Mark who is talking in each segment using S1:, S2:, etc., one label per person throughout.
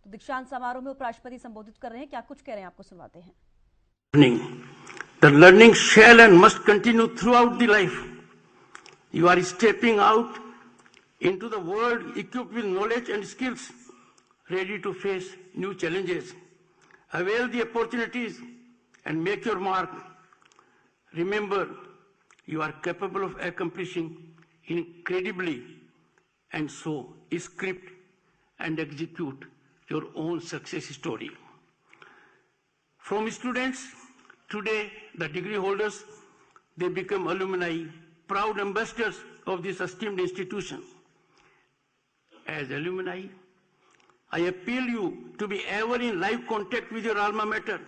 S1: तो दीक्षांत समारोह में उपराष्ट्रपति संबोधित कर रहे हैं, क्या कुछ कह रहे हैं आपको सुनवाते हैं।
S2: The learning shall and must continue throughout the life. You are stepping out into the world equipped with knowledge and skills, ready to face new challenges. Avail the opportunities and make your mark. Remember, you are capable of accomplishing incredibly, and so script and execute your own success story. From students, today the degree holders, they become alumni, proud ambassadors of this esteemed institution. As alumni, I appeal you to be ever in live contact with your alma mater.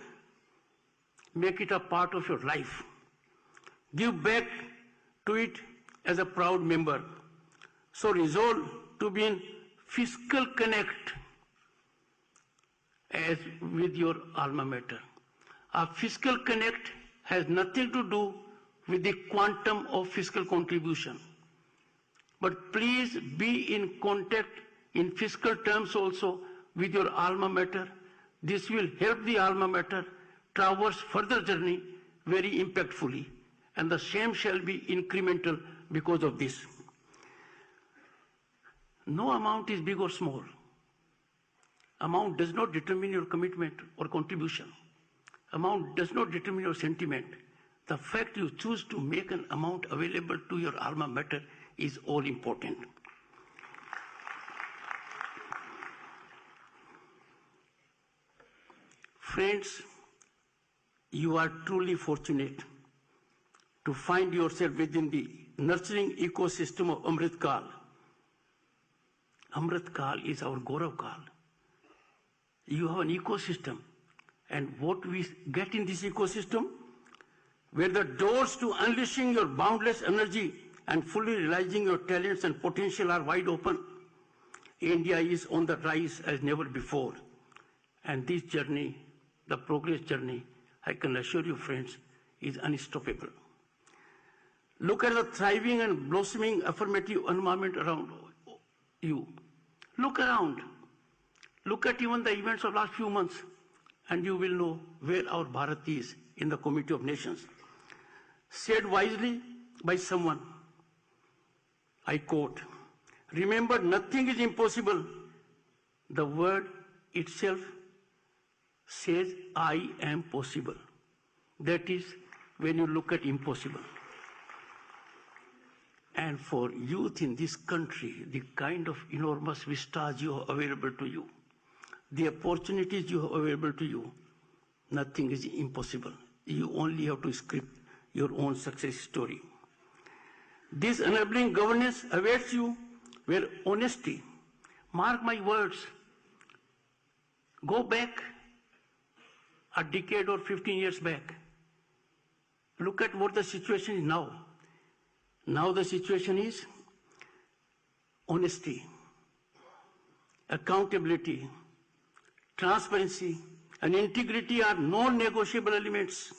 S2: Make it a part of your life. Give back to it as a proud member. So resolve to be in fiscal connect as with your alma mater. Our fiscal connect has nothing to do with the quantum of fiscal contribution. But please be in contact in fiscal terms also with your alma mater. This will help the alma mater traverse further journey very impactfully, and the same shall be incremental because of this. No amount is big or small. Amount does not determine your commitment or contribution. Amount does not determine your sentiment. The fact you choose to make an amount available to your alma mater is all important. Friends, you are truly fortunate to find yourself within the nurturing ecosystem of Amrit Kal. Amrit Kal is our Gaurav Kal. You have an ecosystem, and what we get in this ecosystem, where the doors to unleashing your boundless energy and fully realizing your talents and potential are wide open. India is on the rise as never before. And this journey, the progress journey, I can assure you, friends, is unstoppable. Look at the thriving and blossoming affirmative environment around you. Look around. Look at even the events of last few months, and you will know where our Bharat is in the Committee of Nations. Said wisely by someone, I quote, "Remember, nothing is impossible. The word itself says, I am possible." That is when you look at impossible. And for youth in this country, the kind of enormous vistas you have available to you, the opportunities you have available to you, nothing is impossible. You only have to script your own success story. This enabling governance awaits you where honesty, mark my words, go back a decade or 15 years back. Look at what the situation is now. Now the situation is honesty, accountability, transparency, and integrity are non-negotiable elements.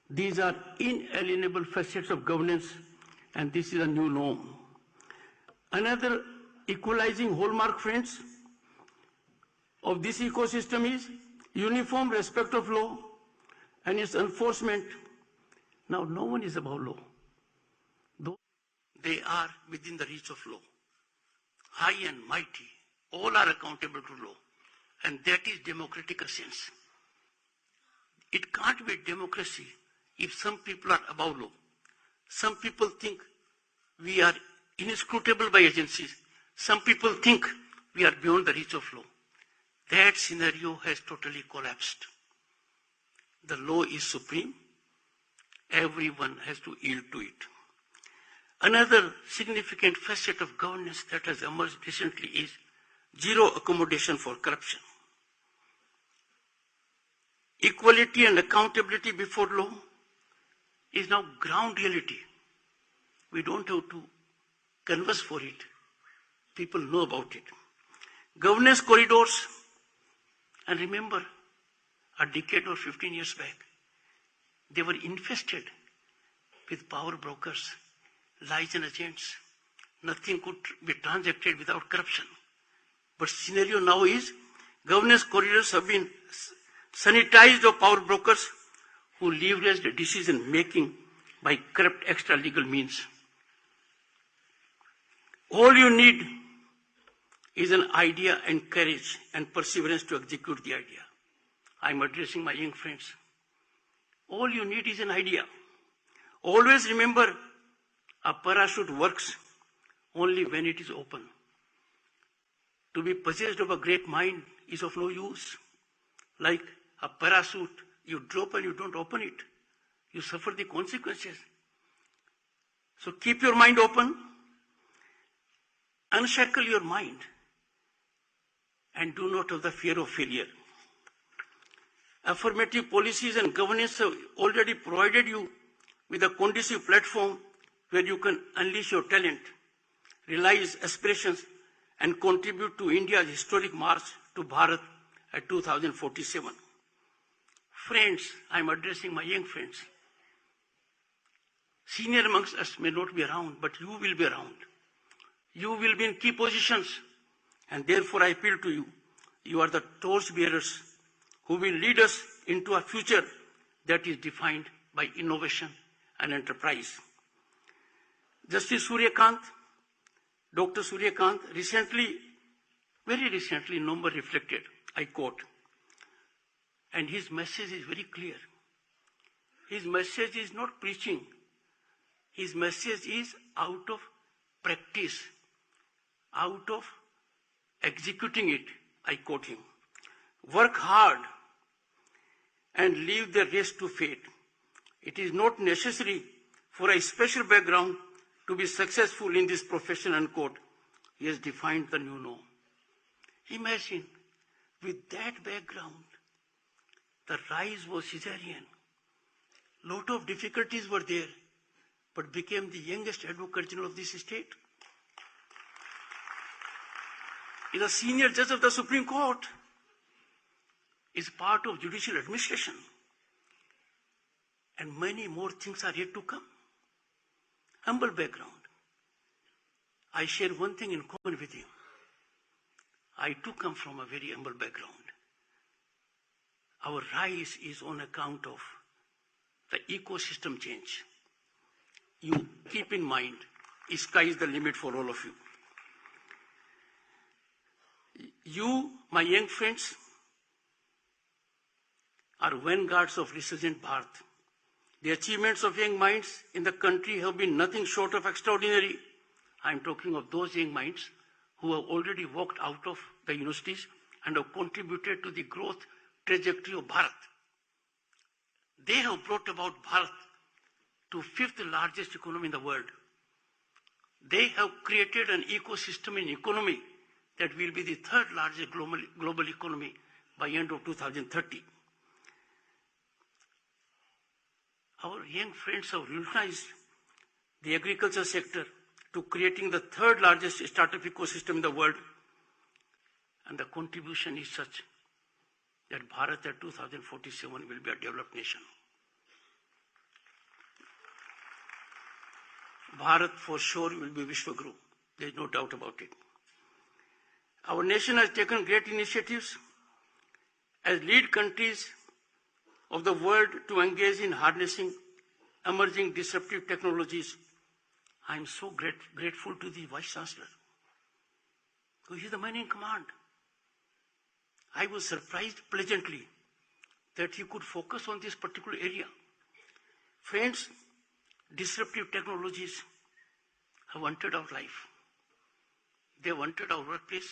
S2: These are inalienable facets of governance, and this is a new norm. Another equalizing hallmark, friends, of this ecosystem is uniform respect of law and its enforcement. Now, no one is above law, though they are within the reach of law. High and mighty, all are accountable to law, and that is democratic essence. It can't be democracy if some people are above law. Some people think we are inscrutable by agencies. Some people think we are beyond the reach of law. That scenario has totally collapsed. The law is supreme. Everyone has to yield to it. Another significant facet of governance that has emerged recently is zero accommodation for corruption. Equality and accountability before law is now ground reality. We don't have to converse for it. People know about it. Governance corridors, and remember, a decade or 15 years back, they were infested with power brokers, lies and agents. Nothing could be transacted without corruption. But scenario now is Governance corridors have been sanitized of power brokers who leveraged decision making by corrupt extra legal means. All you need is an idea and courage and perseverance to execute the idea. I'm addressing my young friends. All you need is an idea. Always remember, a parachute works only when it is open. To be possessed of a great mind is of no use. Like a parachute, you drop and you don't open it. You suffer the consequences. So keep your mind open, unshackle your mind, and do not have the fear of failure. Affirmative policies and governance have already provided you with a conducive platform where you can unleash your talent, realize aspirations, and contribute to India's historic march to Bharat at 2047. Friends, I'm addressing my young friends. Senior amongst us may not be around, but you will be around. You will be in key positions, and therefore I appeal to you. You are the torch bearers who will lead us into a future that is defined by innovation and enterprise. Justice Suryakant, Dr. Suryakant, very recently, in November reflected, I quote, and his message is very clear. His message is not preaching. His message is out of practice, out of executing it. I quote him. Work hard and leave the rest to fate. It is not necessary for a special background to be successful in this profession, unquote. He has defined the new norm. Imagine, with that background, the rise was Caesarean. Lot of difficulties were there, but became the youngest Advocate General of this state. Is a senior judge of the Supreme Court. Is part of judicial administration. And many more things are yet to come. Humble background. I share one thing in common with you. I too come from a very humble background. Our rise is on account of the ecosystem change. You keep in mind, sky is the limit for all of you. You, my young friends, are vanguards of resurgent Bharat. The achievements of young minds in the country have been nothing short of extraordinary. I am talking of those young minds who have already walked out of the universities and have contributed to the growth trajectory of Bharat. They have brought about Bharat to fifth largest economy in the world. They have created an ecosystem in economy that will be the third largest global economy by end of 2030. Our young friends have revolutionized the agriculture sector to creating the third largest startup ecosystem in the world. And the contribution is such that Bharat at 2047 will be a developed nation. Bharat for sure will be Vishwaguru. There is no doubt about it. Our nation has taken great initiatives as lead countries of the world to engage in harnessing emerging disruptive technologies. I am so grateful to the Vice Chancellor, who is the man in command. I was surprised pleasantly that he could focus on this particular area. Friends, disruptive technologies have entered our life. They have entered our workplace.